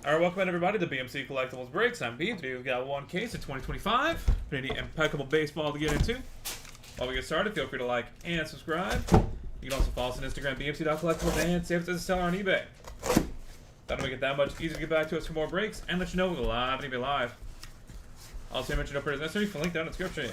Alright, welcome in everybody to BMC Collectibles Breaks. I'm Pete. Today we've got one case of 2025. Pretty impeccable baseball to get into. While we get started, feel free to like and subscribe. You can also follow us on Instagram, bmc.collectibles, and save us as a seller on eBay. That'll make it that much easier to get back to us for more breaks and let you know we're live and eBay live. Also, mention up as necessary for link down in the description.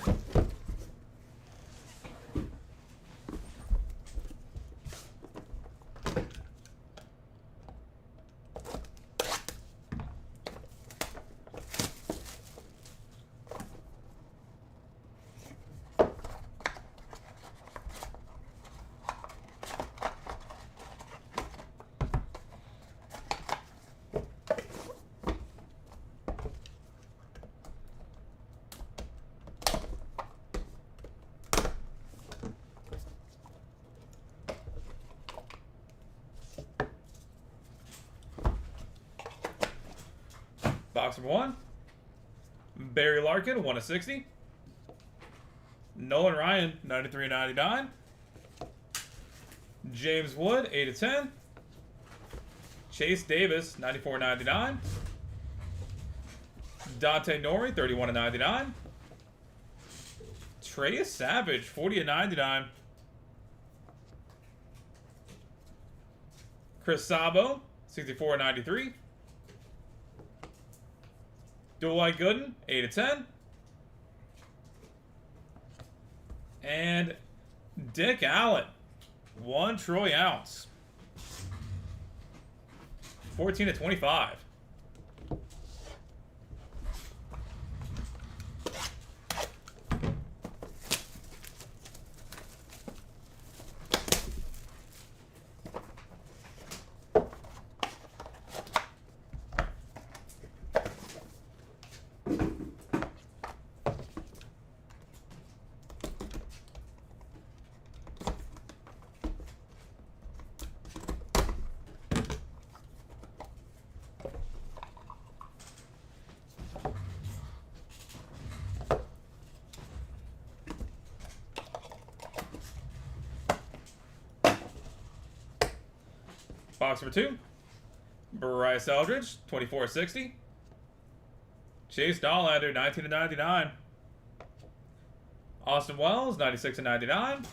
Box number 1. Barry Larkin, 1/60. Nolan Ryan, 93/99. James Wood, 8/10. Chase Davis, 94/99. Dante Nori, 31/99. Trey Savage, 40/99. Chris Sabo, 64/93. Dwight Gooden, 8/10. And Dick Allen, 1 troy ounce. 14/25. Box number 2. Bryce Eldridge, 24/60. Chase Dollander, 19/99. Austin Wells, 96/99.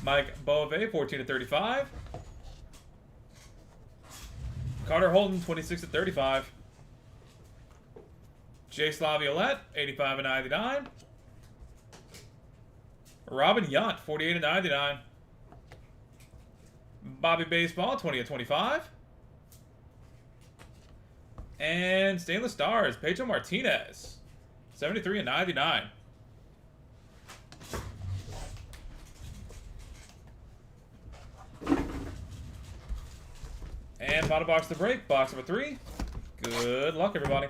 Mike Bove, 14/35. Carter Holton, 26/35. Jace Laviolette, 85/99. Robin Yount, 48/99. Bobby Baseball, 20/25. And Stainless Stars, Pedro Martinez, 73/99. And final box to break, box number 3. Good luck, everybody.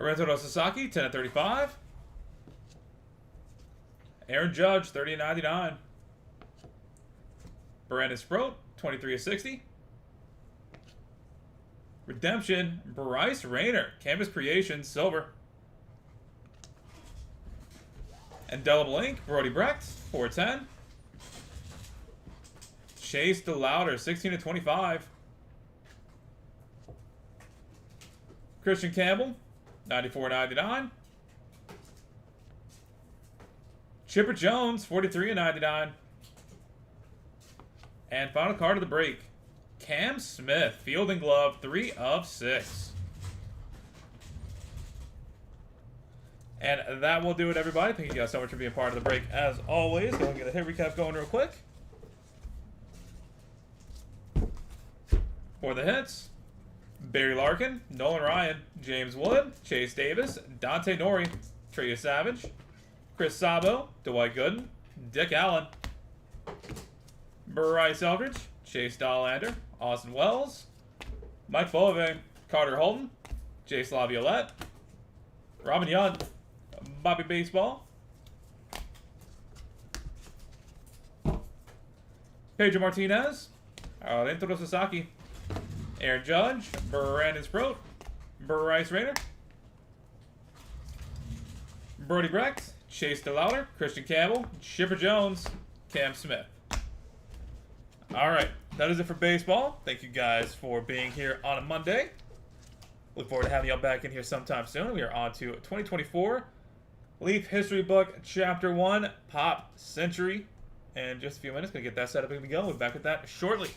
Lorenzo Sasaki, 10/35. Aaron Judge, 30/99. Brandon Sproat, 23/60. Redemption, Bryce Rayner, Canvas Creations, silver. Indelible Ink, Brody Brecht, 4/10. Chase DeLauder, 16/25. Christian Campbell, 94/99. Chipper Jones, 43/99. And final card of the break, Cam Smith, Field and Glove, 3/6. And that will do it, everybody. Thank you guys so much for being part of the break. As always, go and get a hit recap going real quick. For the hits, Barry Larkin, Nolan Ryan, James Wood, Chase Davis, Dante Nori, Trey Savage, Chris Sabo, Dwight Gooden, Dick Allen. Bryce Eldridge, Chase Dollander, Austin Wells, Mike Bove, Carter Holton, Jace LaViolette, Robin Young, Bobby Baseball, Pedro Martinez, Arlento Sasaki, Aaron Judge, Brandon Sproat, Bryce Rayner, Brody Brecht, Chase DeLauder, Christian Campbell, Chipper Jones, Cam Smith. Alright, that is it for baseball. Thank you guys for being here on a Monday. Look forward to having y'all back in here sometime soon. We are on to 2024 Leaf History Book Chapter 1 Pop Century. In just a few minutes, going to get that set up and we go. We'll be back with that shortly.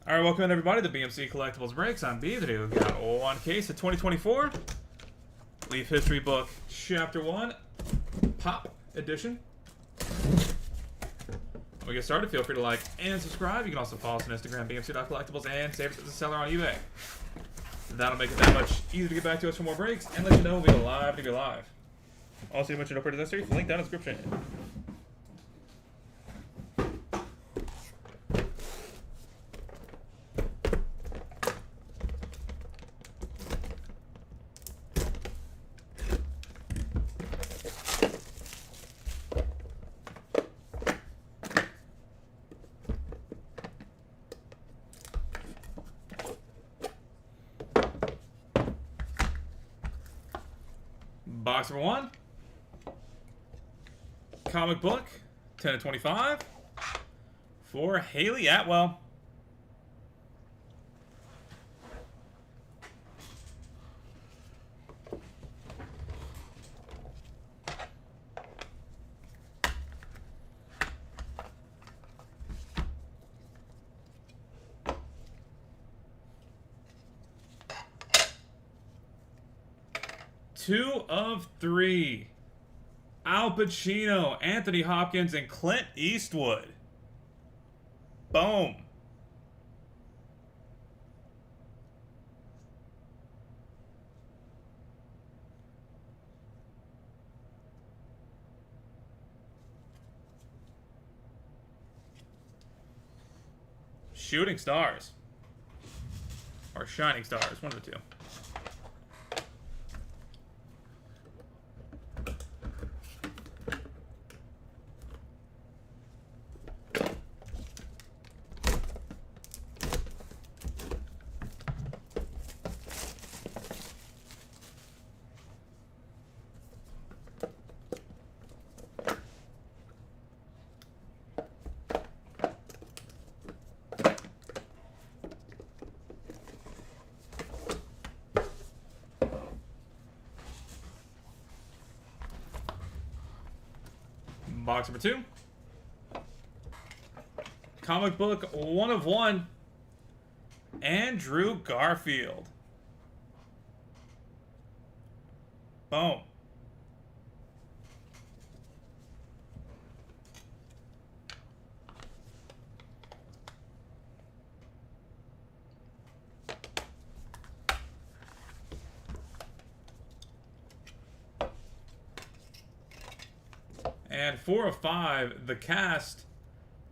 All right, welcome in everybody to BMC Collectibles Breaks. I'm B. Today we've got one case of 2024 Leaf History Book Chapter 1 Pop Edition. When we get started, feel free to like and subscribe. You can also follow us on Instagram, BMC.collectibles, and save it as a seller on eBay. That'll make it that much easier to get back to us for more breaks and let you know we'll be live to be live. Also, you mentioned operator necessary. Link down in the description. Box number 1. Comic book, 10 of 25 for Haley Atwell. Two of 3. Al Pacino, Anthony Hopkins, and Clint Eastwood. Boom. Shooting stars. Or shining stars, one of the two. Box number 2. Comic book 1 of 1. Andrew Garfield. Boom. And 4 of 5, the cast,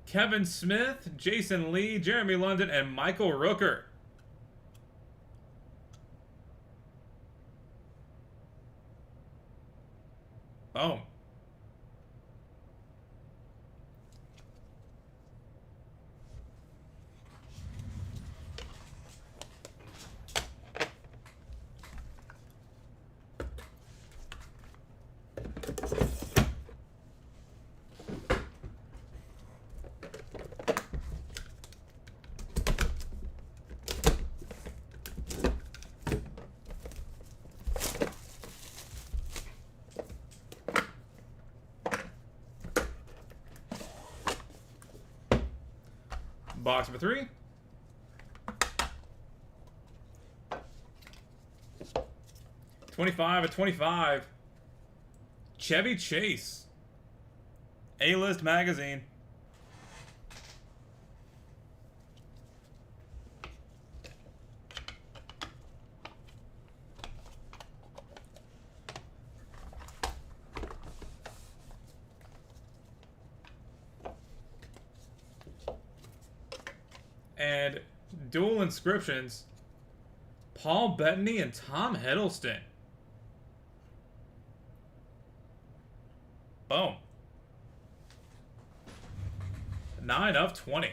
Kevin Smith, Jason Lee, Jeremy London, and Michael Rooker. Boom. Box number 3. $25 of 25. Chevy Chase. A-List magazine. And dual inscriptions, Paul Bettany and Tom Hiddleston. Boom. 9 of 20.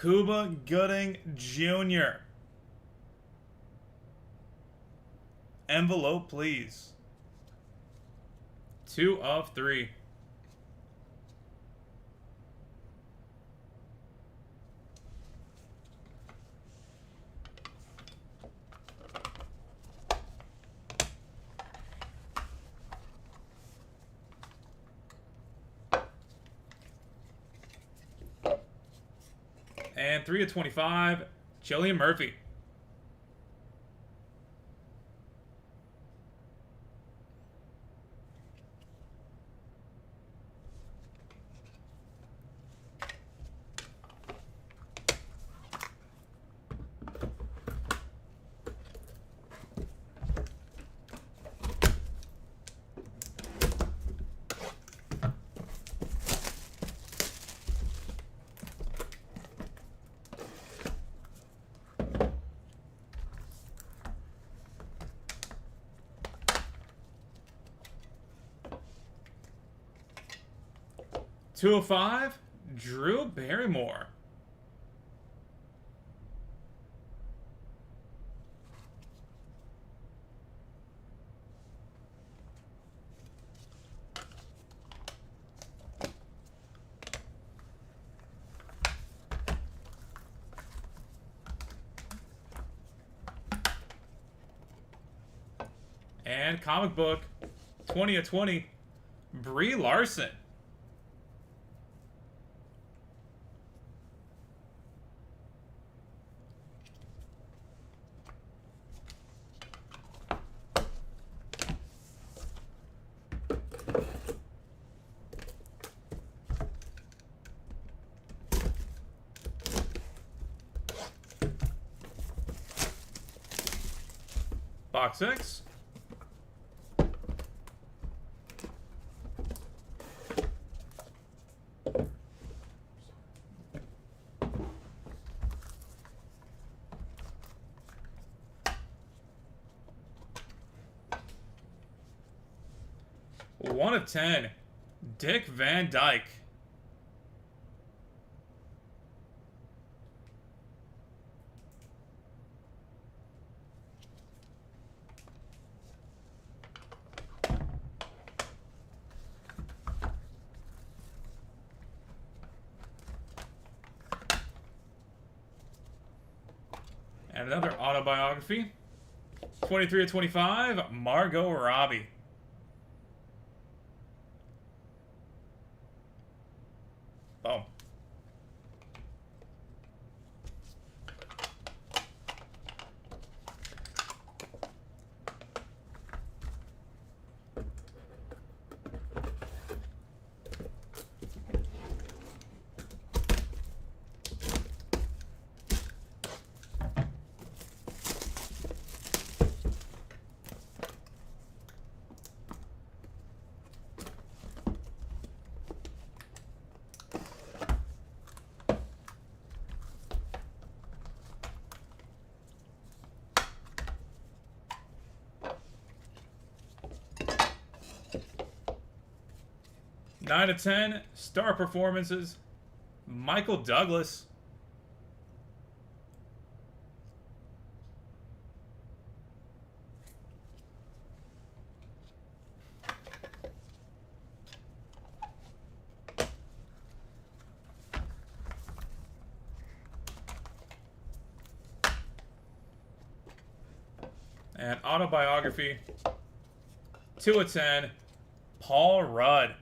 Cuba Gooding Jr. Envelope, please. 2 of 3. And 3 of 25, Jillian Murphy. Two of 5, Drew Barrymore. And comic book, 20 of 20, Brie Larson. Box 6. One of 10, Dick Van Dyke. And another autobiography, 23 of 25, Margot Robbie. Oh. Nine of 10, star performances, Michael Douglas. And autobiography, 2 of 10, Paul Rudd.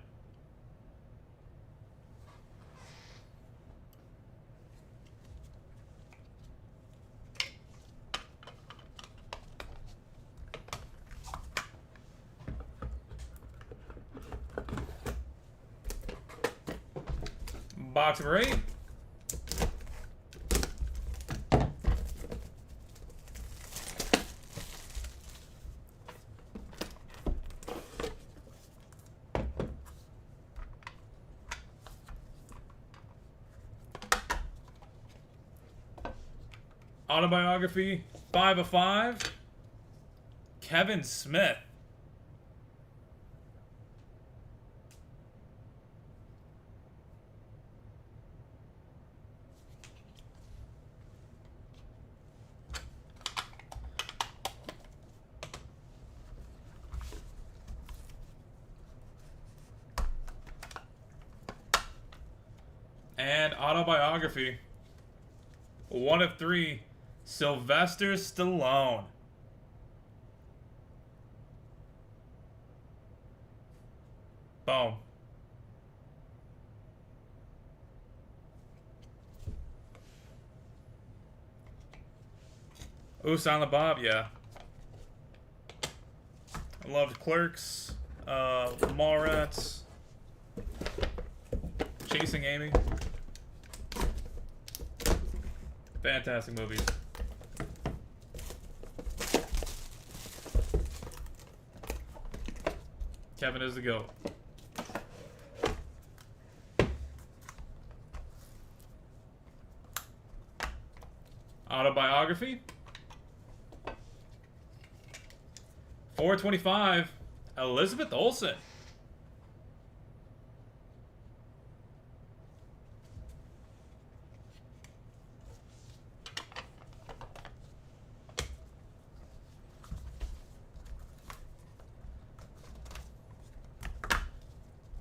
Box of 8. Autobiography, 5 of 5, Kevin Smith. And autobiography. 1 of 3. Sylvester Stallone. Boom. Ooh, Silent Bob, yeah. I loved Clerks, Mallrats, Chasing Amy. Fantastic movies. Kevin is the GOAT. Autobiography. 425. Elizabeth Olsen.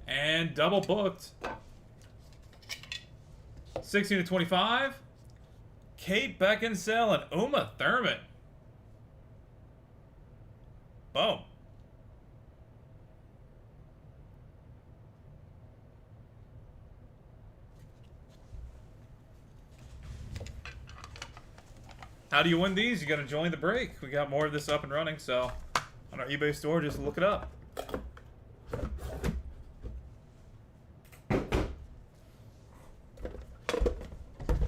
And double booked. 16 to 25. Kate Beckinsale and Uma Thurman. Boom. How do you win these? You got to join the break. We got more of this up and running, so on our eBay store, just look it up.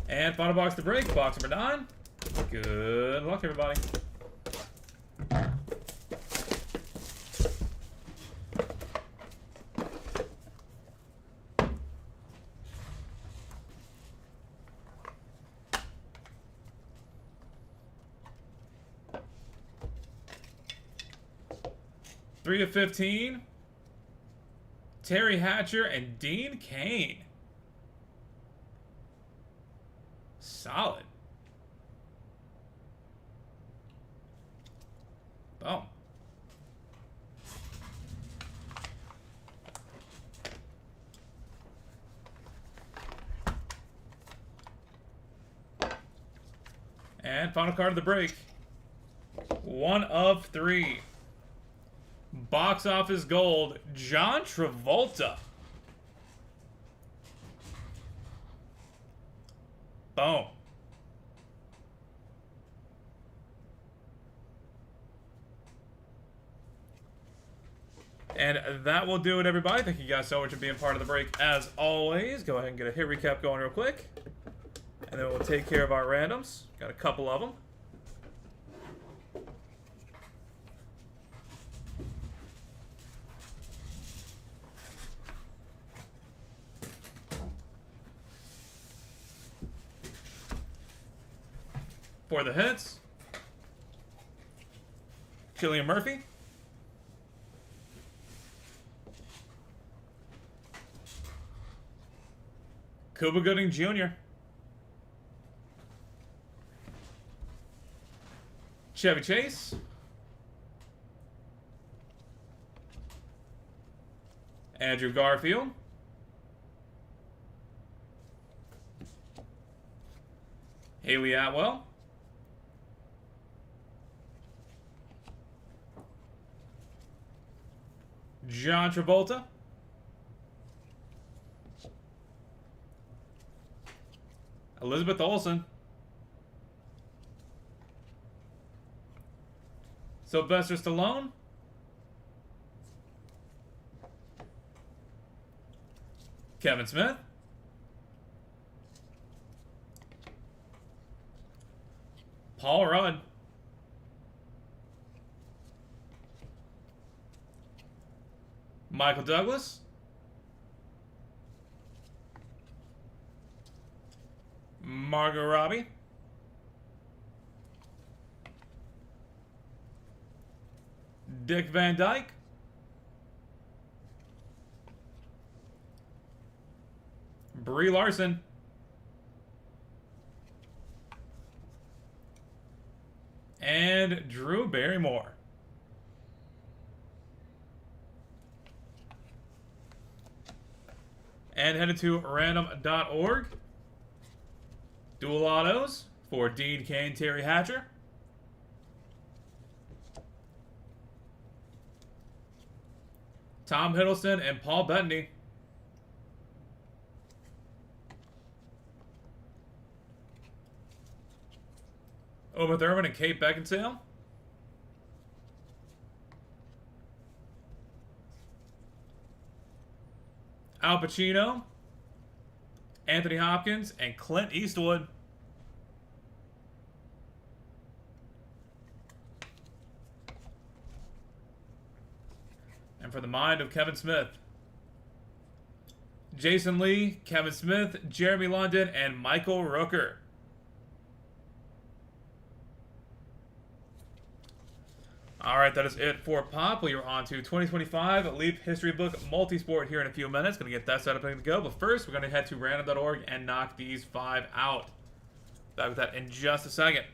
And final box to break, box number 9. Good luck, everybody. Three of 15. Terry Hatcher and Dean Cain. Solid. Boom. And final card of the break. 1 of 3. Box office gold, John Travolta. Boom. And that will do it, everybody. Thank you guys so much for being part of the break. As always, go ahead and get a hit recap going real quick. And then we'll take care of our randoms. Got a couple of them. For the hits, Cillian Murphy, Cuba Gooding Jr., Chevy Chase, Andrew Garfield, Haley Atwell, John Travolta, Elizabeth Olsen, Sylvester Stallone, Kevin Smith, Paul Rudd, Michael Douglas, Margot Robbie, Dick Van Dyke, Brie Larson, and Drew Barrymore. And headed to random.org. Dual autos for Dean Cain, Terry Hatcher. Tom Hiddleston and Paul Bettany. Uma Thurman and Kate Beckinsale. Al Pacino, Anthony Hopkins, and Clint Eastwood. And for the mind of Kevin Smith, Jason Lee, Kevin Smith, Jeremy London, and Michael Rooker. Alright, that is it for Pop. We are on to 2025 Leap History Book Multisport here in a few minutes. Going to get that set up and go. But first, we're going to head to random.org and knock these 5 out. Back with that in just a second.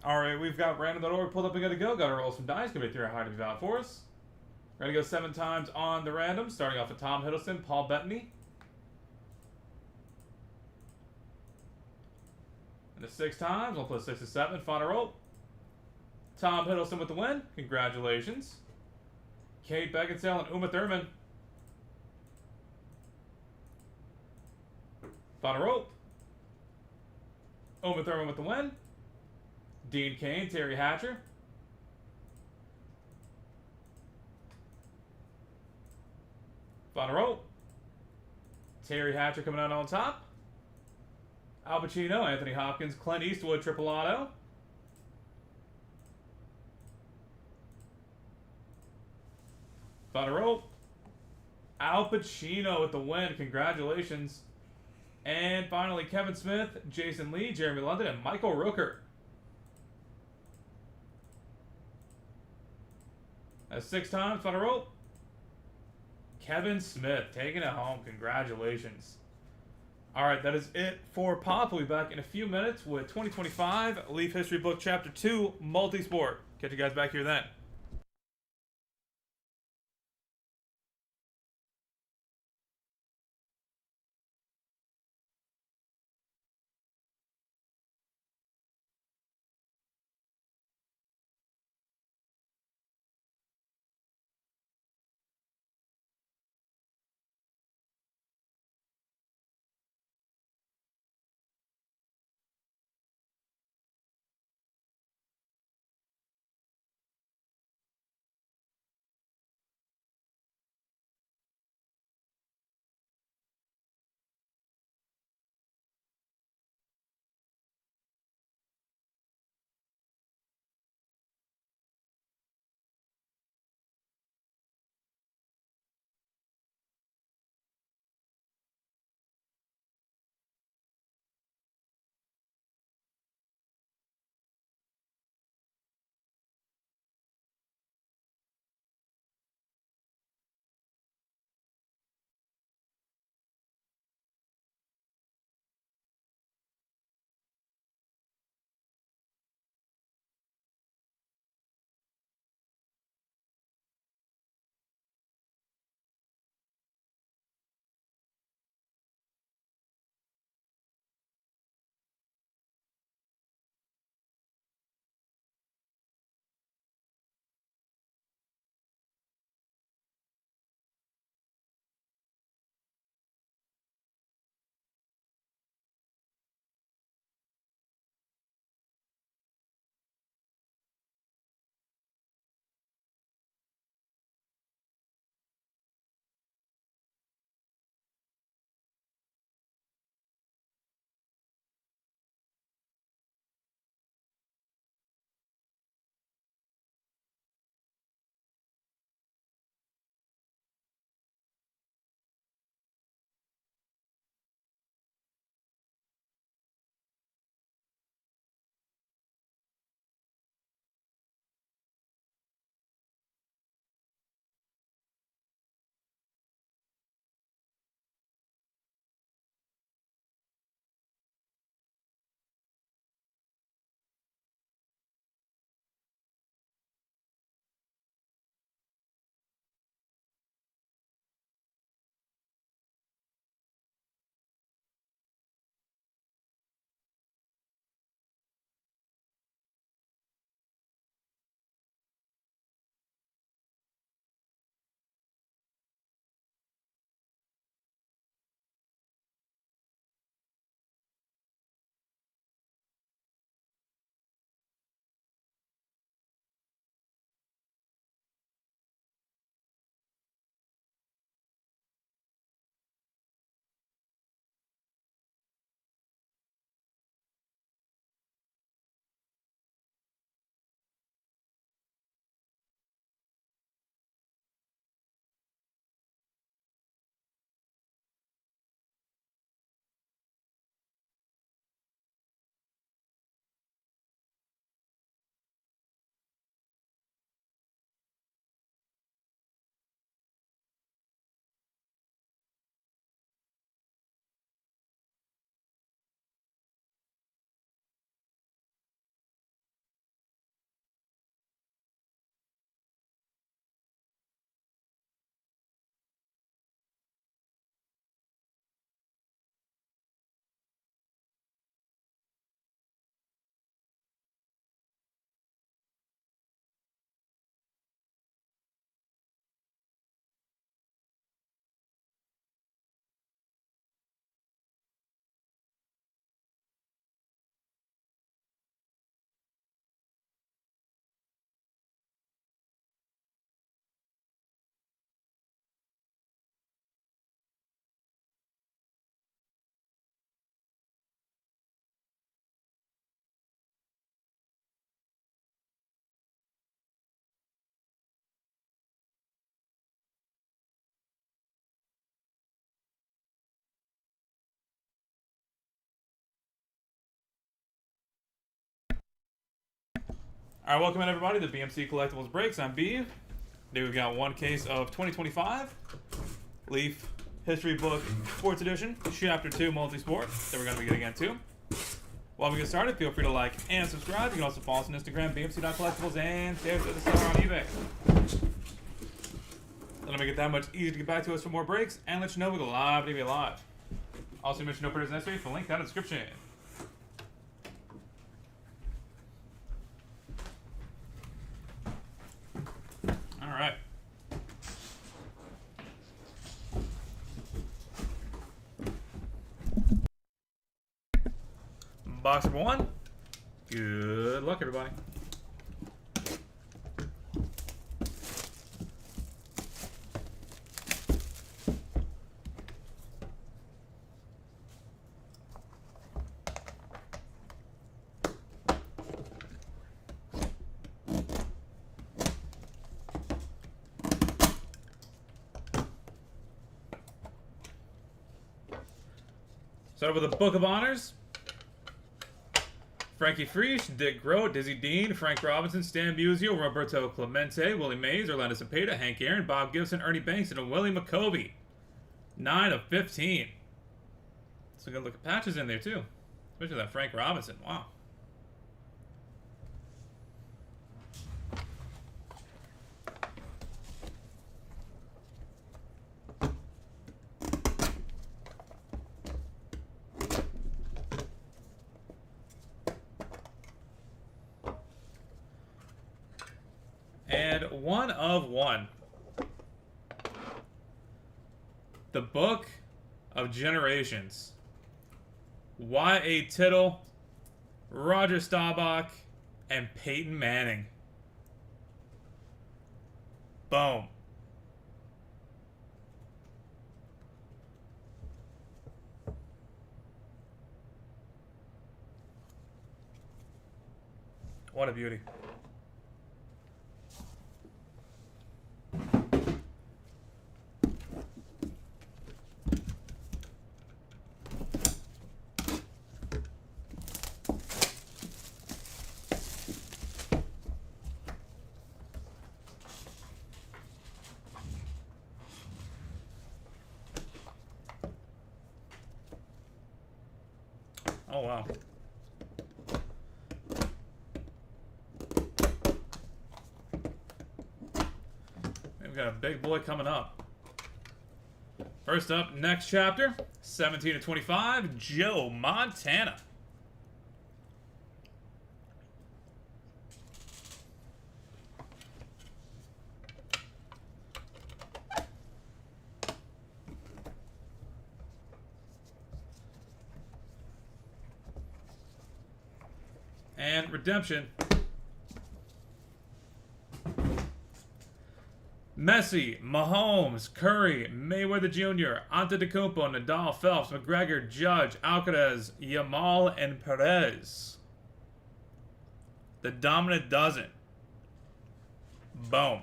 Alright, we've got random.org pulled up and good to go. Got to roll some dice. Going to be through a high to be valid for us. We're going to go 7 times on the random, starting off with Tom Hiddleston, Paul Bettany. And the 6 times, we'll put 6 to 7. Final roll. Tom Hiddleston with the win. Congratulations. Kate Beckinsale and Uma Thurman. Final roll. Uma Thurman with the win. Dean Cain, Terry Hatcher. Final roll. Terry Hatcher coming out on top. Al Pacino, Anthony Hopkins, Clint Eastwood, triple auto. Final roll. Al Pacino with the win. Congratulations. And finally, Kevin Smith, Jason Lee, Jeremy London, and Michael Rooker. That's 6 times. Final roll. Kevin Smith taking it home. Congratulations. Alright, that is it for Pop. We'll be back in a few minutes with 2025 Leaf History Book Chapter 2 Multisport. Catch you guys back here then. All right, welcome in everybody to BMC Collectibles Breaks. I'm B. Today we've got one case of 2025 Leaf History Book Sports Edition, Chapter 2 Multi-Sport that we're going to be getting into. While we get started, feel free to like and subscribe. You can also follow us on Instagram, BMC.collectibles, and save the seller on eBay. That'll make it that much easier to get back to us for more breaks and let you know we go live to be live. Also, mention no purchase necessary for link down in the description. All right. Box number 1. Good luck, everybody. Start with the Book of Honors. Frankie Frisch, Dick Groat, Dizzy Dean, Frank Robinson, Stan Musial, Roberto Clemente, Willie Mays, Orlando Cepeda, Hank Aaron, Bob Gibson, Ernie Banks, and Willie McCovey. 9 of 15. So good look at patches in there too. Especially that Frank Robinson. Wow. And 1 of 1. The Book of Generations. Y.A. Tittle, Roger Staubach, and Peyton Manning. Boom. What a beauty. Oh, wow. We've got a big boy coming up. First up, next chapter, 17 to 25, Joe Montana. And redemption. Messi, Mahomes, Curry, Mayweather Jr., Antetokounmpo, Nadal, Phelps, McGregor, Judge, Alcaraz, Yamal, and Perez. The dominant dozen. Boom.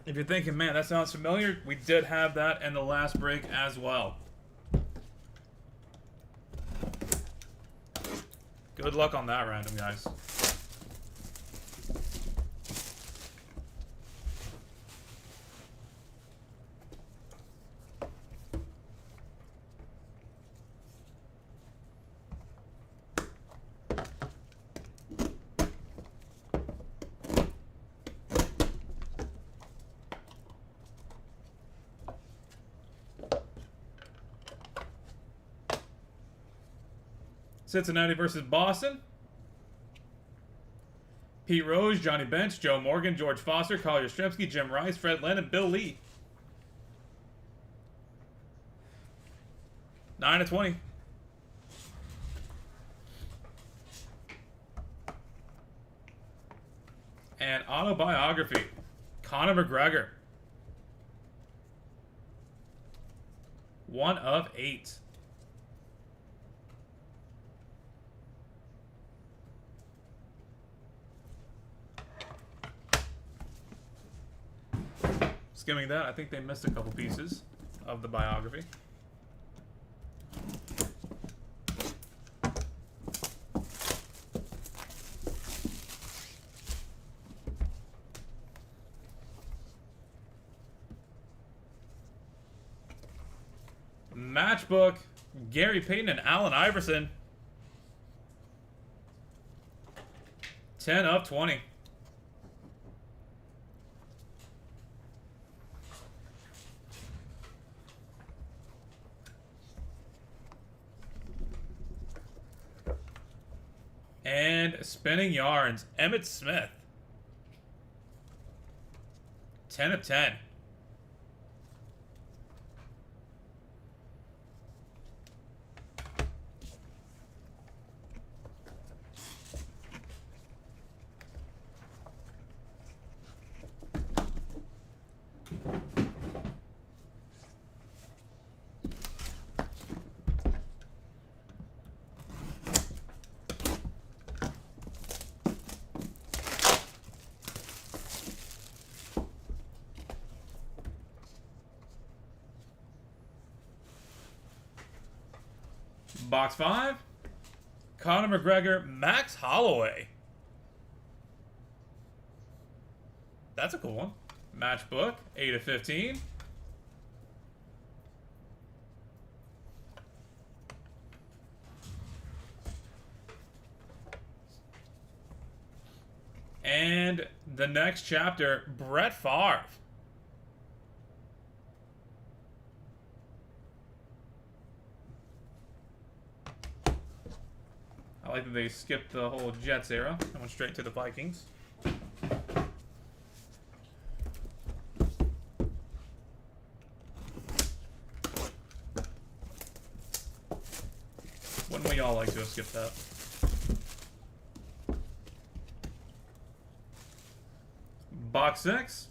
If you're thinking, man, that sounds familiar, we did have that in the last break as well. Good luck on that random, guys. Cincinnati versus Boston. Pete Rose, Johnny Bench, Joe Morgan, George Foster, Carl Yastrzemski, Jim Rice, Fred Lynn, and Bill Lee. 9 of 20. And autobiography, Conor McGregor. 1 of 8. Skimming that, I think they missed a couple pieces of the biography. Matchbook, Gary Payton and Allen Iverson. 10 of 20. And Spinning Yarns, Emmitt Smith. 10 of 10. Box 5. Conor McGregor, Max Holloway. That's a cool one. Matchbook, 8 of 15. And the next chapter, Brett Favre. I like that they skipped the whole Jets era and went straight to the Vikings. Wouldn't we all like to have skipped that? Box 6.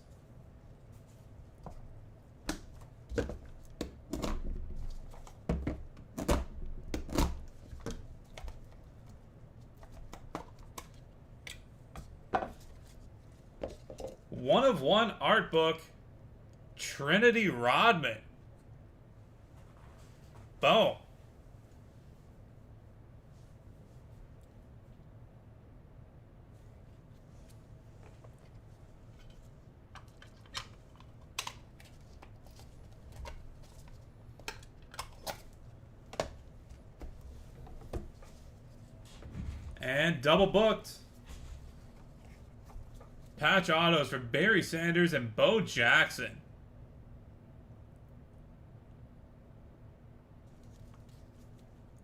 One of one art book, Trinity Rodman. Boom. And double booked. Patch autos for Barry Sanders and Bo Jackson.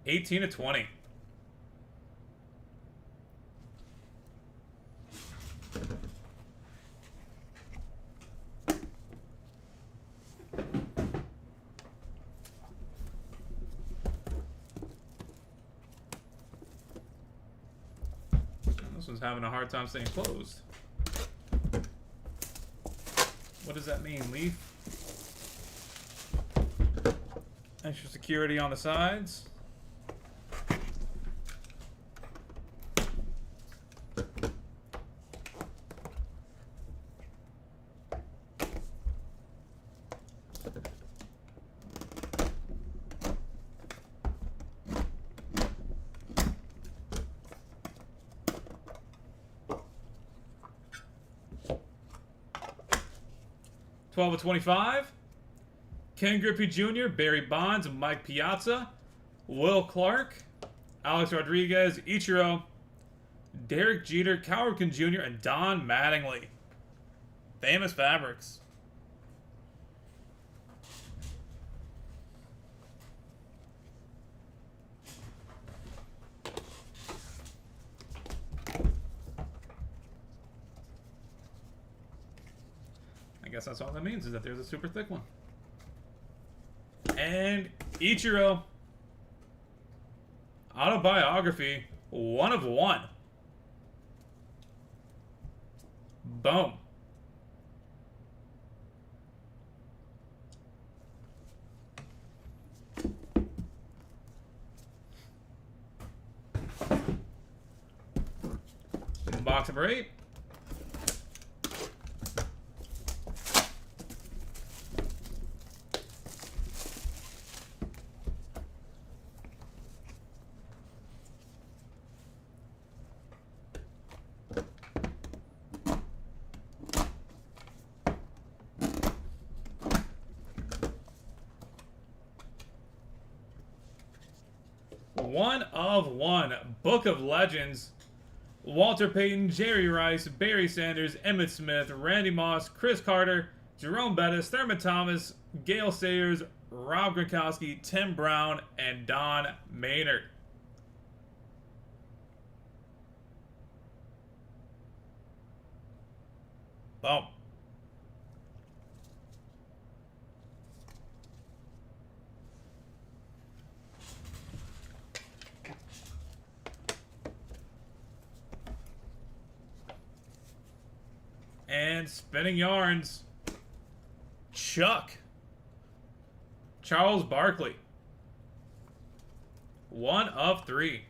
$18 of 20. This one's having a hard time staying closed. What does that mean, Leaf? Extra security on the sides. $12 of 25. Ken Griffey Jr., Barry Bonds, Mike Piazza, Will Clark, Alex Rodriguez, Ichiro, Derek Jeter, Cal Ripken Jr., and Don Mattingly. Famous Fabrics. I guess that's all that means, is that there's a super thick one. And Ichiro. Autobiography. 1 of 1. Boom. Box number 8. 1 of 1. Book of Legends. Walter Payton, Jerry Rice, Barry Sanders, Emmitt Smith, Randy Moss, Chris Carter, Jerome Bettis, Thurman Thomas, Gale Sayers, Rob Gronkowski, Tim Brown, and Don Maynard. Boom. And spinning yarns. Chuck. Charles Barkley. 1 of 3.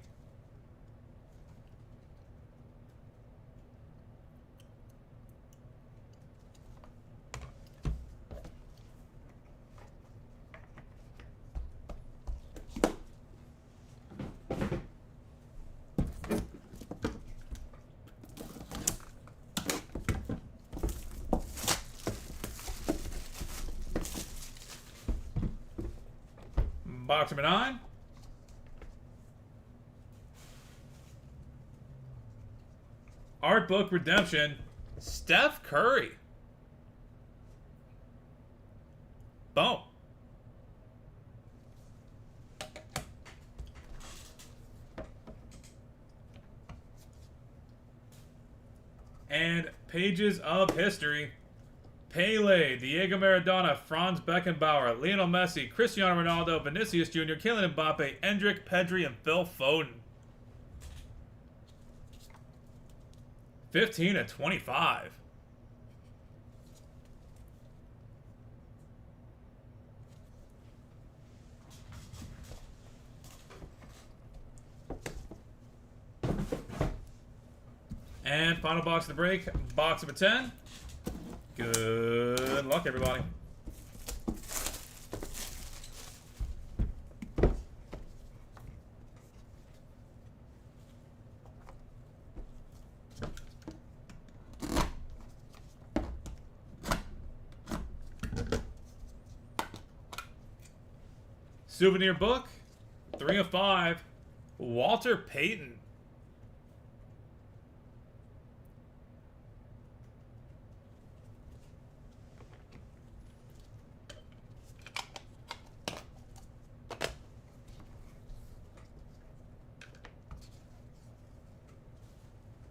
Box number 9. Art Book Redemption. Steph Curry. Boom. And Pages of History. Pele, Diego Maradona, Franz Beckenbauer, Lionel Messi, Cristiano Ronaldo, Vinicius Jr., Kylian Mbappe, Endrick, Pedri, and Phil Foden. 15 of 25. And final box of the break, box number 10. Good luck, everybody. Souvenir book, 3 of 5. Walter Payton.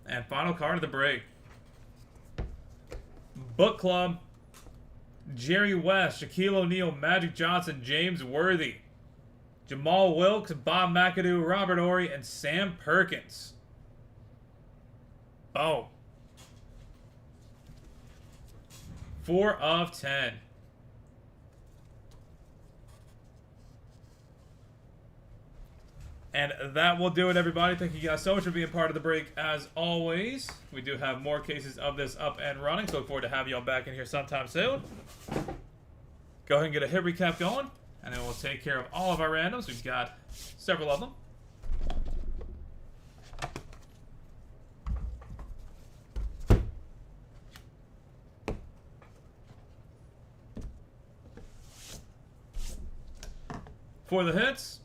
And final card of the break. Book Club. Jerry West, Shaquille O'Neal, Magic Johnson, James Worthy, Jamal Wilkes, Bob McAdoo, Robert Horry, and Sam Perkins. Oh. 4 of 10. And that will do it, everybody. Thank you guys so much for being part of the break. As always, we do have more cases of this up and running, so look forward to having y'all back in here sometime soon. Go ahead and get a hit recap going, and then we'll take care of all of our randoms. We've got several of them. For the hits,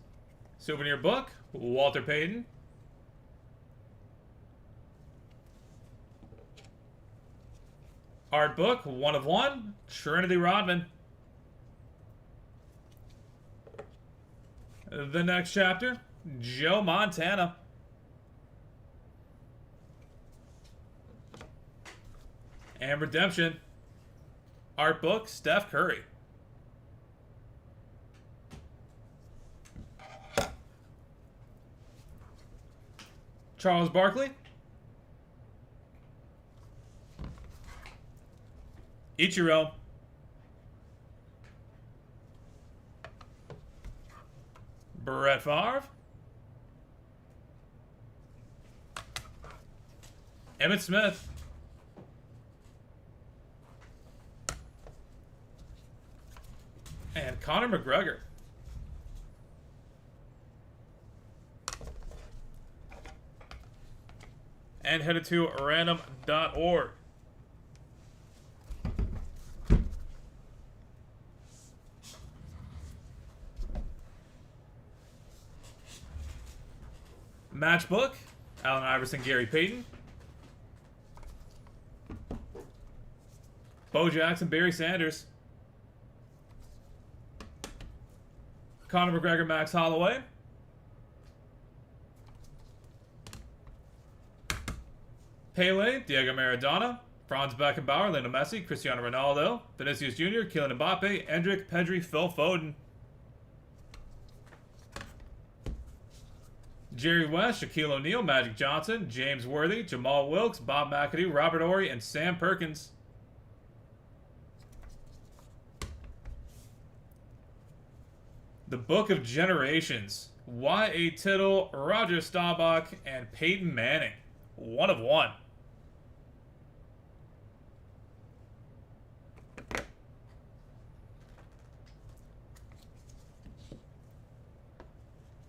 souvenir book, Walter Payton. Art book, 1 of 1, Trinity Rodman. The next chapter, Joe Montana. And redemption, art book, Steph Curry. Charles Barkley. Ichiro. Brett Favre. Emmitt Smith. And Conor McGregor. And headed to random.org. Matchbook, Allen Iverson, Gary Payton. Bo Jackson, Barry Sanders. Conor McGregor, Max Holloway. Pele, Diego Maradona. Franz Beckenbauer, Lionel Messi, Cristiano Ronaldo. Vinicius Jr., Kylian Mbappe, Endrick, Pedri, Phil Foden. Jerry West, Shaquille O'Neal, Magic Johnson, James Worthy, Jamal Wilkes, Bob McAdoo, Robert Horry, and Sam Perkins. The Book of Generations. Y.A. Tittle, Roger Staubach, and Peyton Manning. 1 of 1.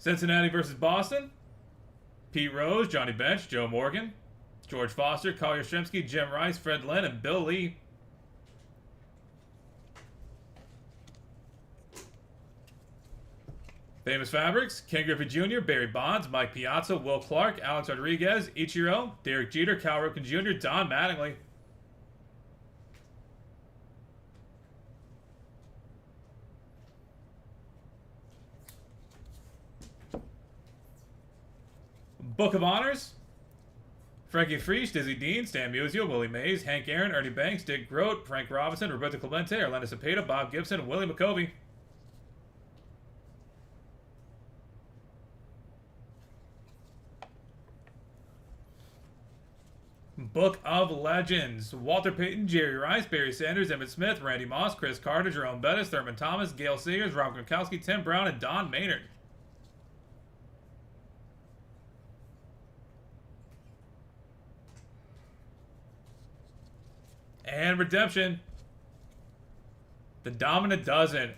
Cincinnati versus Boston. Pete Rose, Johnny Bench, Joe Morgan, George Foster, Kyle Yastrzemski, Jim Rice, Fred Lynn, and Bill Lee. Famous Fabrics, Ken Griffey Jr., Barry Bonds, Mike Piazza, Will Clark, Alex Rodriguez, Ichiro, Derek Jeter, Cal Ripken Jr., Don Mattingly. Book of Honors, Frankie Freese, Dizzy Dean, Stan Musial, Willie Mays, Hank Aaron, Ernie Banks, Dick Grote, Frank Robinson, Roberto Clemente, Orlando Cepeda, Bob Gibson, and Willie McCovey. Book of Legends, Walter Payton, Jerry Rice, Barry Sanders, Emmett Smith, Randy Moss, Chris Carter, Jerome Bettis, Thurman Thomas, Gail Sears, Rob Gronkowski, Tim Brown, and Don Maynard. And Redemption, the Dominant Dozen.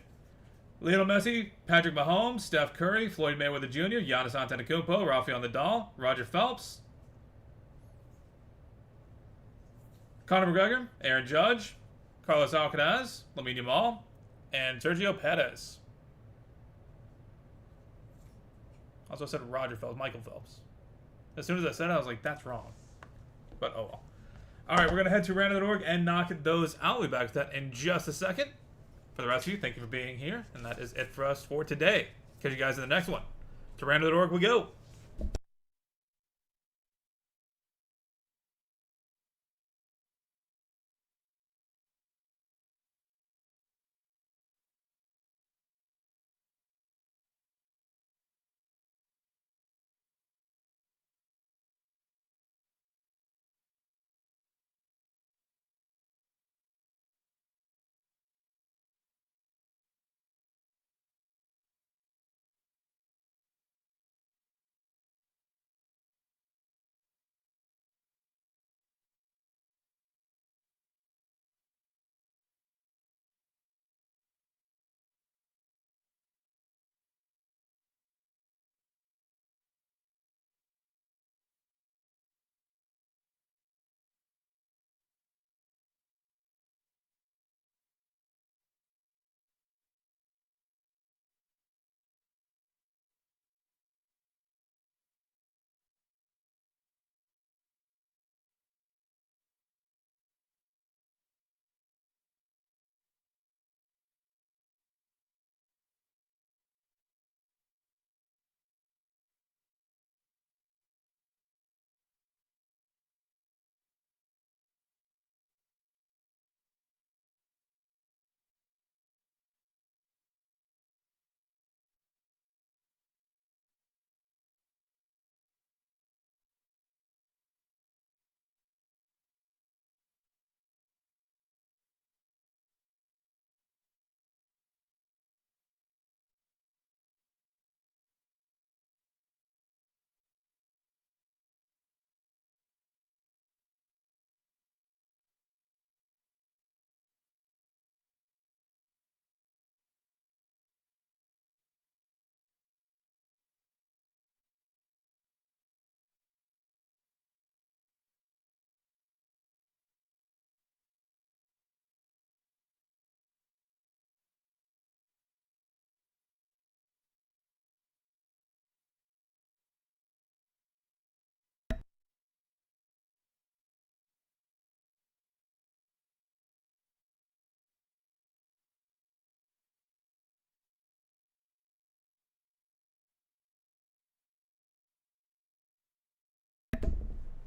Lionel Messi, Patrick Mahomes, Steph Curry, Floyd Mayweather Jr., Giannis Antetokounmpo, Rafael Nadal, Roger Phelps, Conor McGregor, Aaron Judge, Carlos Alcaraz, Lamine Yamal, and Sergio Perez. Also said Roger Phelps, Michael Phelps. As soon as I said it, I was like, that's wrong. But oh well. Alright, we're going to head to random.org and knock those out. We'll be back to that in just a second. For the rest of you, thank you for being here. And that is it for us for today. Catch you guys in the next one. To random.org we go.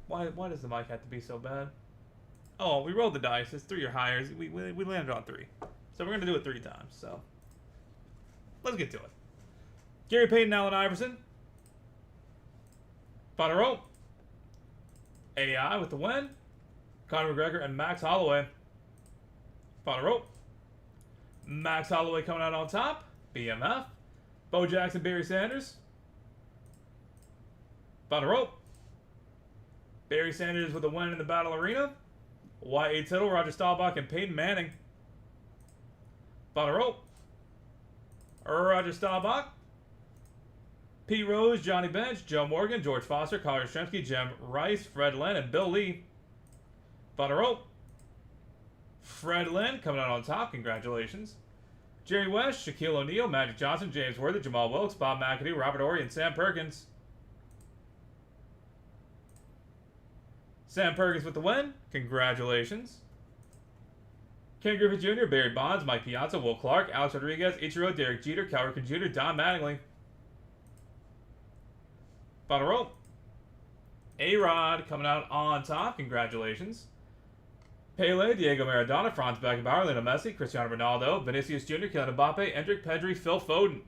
Why does the mic have to be so bad? Oh, we rolled the dice. It's 3 or higher. We landed on 3. So we're going to do it 3 times. So let's get to it. Gary Payton, Allen Iverson. Bottom row. AI with the win. Conor McGregor and Max Holloway. Bottom row. Max Holloway coming out on top. BMF. Bo Jackson, Barry Sanders. Bottom row. Barry Sanders with the win in the Battle Arena. Y.A. Tittle, Roger Staubach, and Peyton Manning. Bottom row. Roger Staubach. Pete Rose, Johnny Bench, Joe Morgan, George Foster, Collier Yastrzemski, Jim Rice, Fred Lynn, and Bill Lee. Bottom row. Fred Lynn coming out on top. Congratulations. Jerry West, Shaquille O'Neal, Magic Johnson, James Worthy, Jamal Wilkes, Bob McAdoo, Robert Horry, and Sam Perkins. Sam Perkins with the win. Congratulations. Ken Griffey Jr., Barry Bonds, Mike Piazza, Will Clark, Alex Rodriguez, Ichiro, Derek Jeter, Cal Ripken Jr., Don Mattingly. Bottom row. A-Rod coming out on top. Congratulations. Pele, Diego Maradona, Franz Beckenbauer, Lionel Messi, Cristiano Ronaldo, Vinicius Jr., Kylian Mbappe, Endrick Pedri, Phil Foden.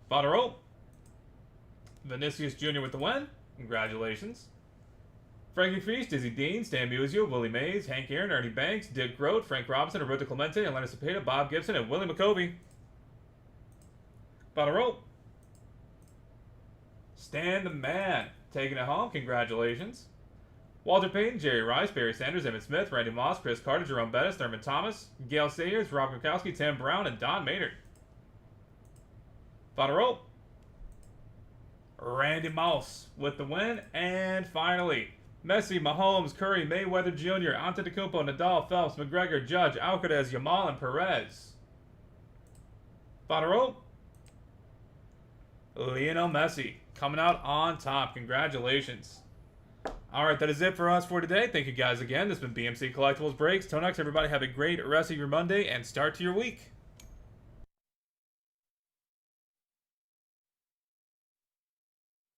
Bottom row. Vinicius Jr. with the win. Congratulations. Frankie Feast, Dizzy Dean, Stan Musial, Willie Mays, Hank Aaron, Ernie Banks, Dick Grote, Frank Robinson, Roberto Clemente, Atlanta Cepeda, Bob Gibson, and Willie McCovey. Bottom row. Stan the Man taking it home. Congratulations. Walter Payton, Jerry Rice, Barry Sanders, Emmitt Smith, Randy Moss, Chris Carter, Jerome Bettis, Thurman Thomas, Gail Sayers, Rob Gronkowski, Tim Brown, and Don Maynard. Bottom row. Randy Moss with the win. And finally, Messi, Mahomes, Curry, Mayweather Jr., Antetokounmpo, Nadal, Phelps, McGregor, Judge, Alcaraz, Yamal, and Perez. Bottom row. Lionel Messi coming out on top. Congratulations. Alright, that is it for us for today. Thank you guys again. This has been BMC Collectibles Breaks. Till next, everybody have a great rest of your Monday and start to your week.